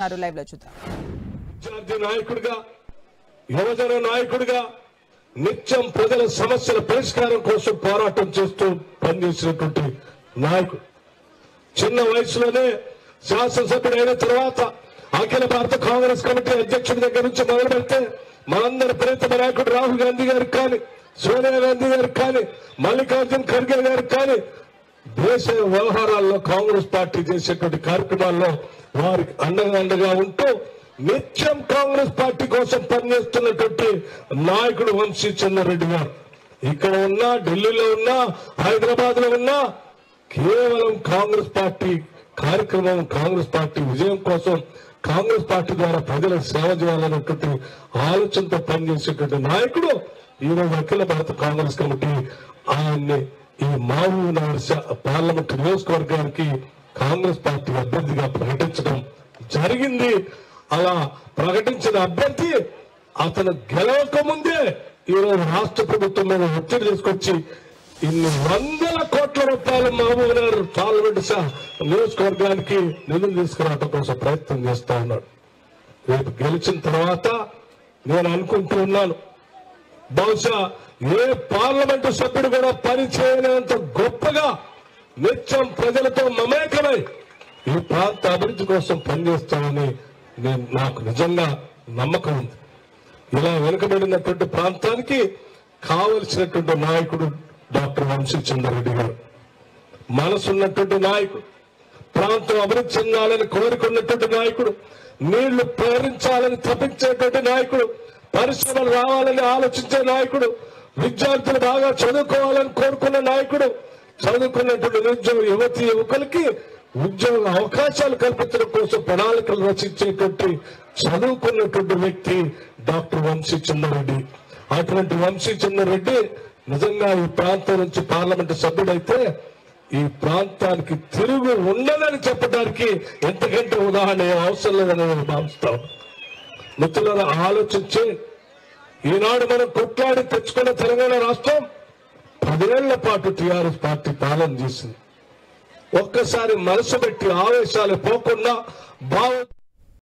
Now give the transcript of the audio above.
Live లో చూద్దాం. నాయకుడిగా యువజన నాయకుడిగా నిత్యం ప్రజల సమస్యల పరిష్కారం కోసం పోరాటం చేస్తూ పనిచేసినటువంటి నాయకుడు. చిన్న వయసులోనే శాసనసభ్యుడు అయిన తర్వాత అఖిల భారత కాంగ్రెస్ కమిటీ అధ్యక్షుడి దగ్గర నుంచి మొదలు పెడితే మనందరి ప్రియతమ నాయకుడు రాహుల్ గాంధీ గారికి కానీ, సోనియా గాంధీ గారికి కానీ, మల్లికార్జున్ ఖర్గే గారికి కానీ దేశ వ్యవహారాల్లో కాంగ్రెస్ పార్టీ చేసేటువంటి కార్యక్రమాల్లో వారికి అండగా ఉంటూ నిత్యం కాంగ్రెస్ పార్టీ కోసం పనిచేస్తున్నటువంటి నాయకుడు వంశీ చంద్రారెడ్డి గారు ఇక్కడ ఉన్నా, ఢిల్లీలో ఉన్నా, హైదరాబాద్ లో ఉన్నా కేవలం కాంగ్రెస్ పార్టీ కార్యక్రమం, కాంగ్రెస్ పార్టీ విజయం కోసం, కాంగ్రెస్ పార్టీ ద్వారా ప్రజలకు సేవ చేయాలనేటువంటి ఆలోచనతో పనిచేసేటువంటి నాయకుడు ఈరోజు అఖిల భారత కాంగ్రెస్ కమిటీ ఆయన్ని ఈ మహబూబ్ నగర్ పార్లమెంట్ నియోజకవర్గానికి కాంగ్రెస్ పార్టీ అభ్యర్థిగా ప్రకటించడం జరిగింది. అలా ప్రకటించిన అభ్యర్థి అతను గెలవక ముందే ఈరోజు రాష్ట్ర ప్రభుత్వం మీద ఒత్తిడి తీసుకొచ్చి ఇన్ని వందల కోట్ల రూపాయలు మహబూబ్ నగర్ పార్లమెంట్ నియోజకవర్గానికి నిధులు తీసుకురావడం కోసం ప్రయత్నం చేస్తా ఉన్నాడు. రేపు గెలిచిన తర్వాత నేను అనుకుంటూ ఉన్నాను, బహుశా ఏ పార్లమెంటు సభ్యుడు కూడా పని చేయనంత గొప్పగా నిత్యం ప్రజలతో మమేకమై ఈ ప్రాంత అభివృద్ధి కోసం పనిచేస్తామని నాకు నిజంగా నమ్మకం ఉంది. ఇలా వెనుకబడినటువంటి ప్రాంతానికి కావలసినటువంటి నాయకుడు డాక్టర్ వంశీ చంద్రారెడ్డి గారు. మనసున్నటువంటి నాయకుడు, ప్రాంతం అభివృద్ధి చెందాలని కోరుకున్నటువంటి నాయకుడు, నీళ్లు ప్రేరించాలని తప్పించేటువంటి నాయకుడు, పరిశ్రమలు రావాలని ఆలోచించే నాయకుడు, విద్యార్థులు బాగా చదువుకోవాలని కోరుకున్న నాయకుడు, చదువుకున్నటువంటి నిరుద్యోగ యువతి యువకులకి ఉద్యోగ అవకాశాలు కల్పించడం కోసం ప్రణాళికలు రచించేటువంటి చదువుకున్నటువంటి వ్యక్తి డాక్టర్ వంశీ చంద్రారెడ్డి. అటువంటి వంశీ చంద్రారెడ్డి నిజంగా ఈ ప్రాంతం నుంచి పార్లమెంటు సభ్యుడైతే ఈ ప్రాంతానికి తిరుగు ఉండదని చెప్పడానికి ఎంతకంటే ఉదాహరణ అవసరం లేదని నేను భావిస్తాను. మిత్రులను ఆలోచించి ఈనాడు మనం కొట్లాడి తెచ్చుకున్న తెలంగాణ రాష్ట్రం 10 ఏళ్ల పాటు టీఆర్ఎస్ పార్టీ పాలన చేసింది. ఒక్కసారి మనసు పెట్టి ఆవేశాలు పోకుండా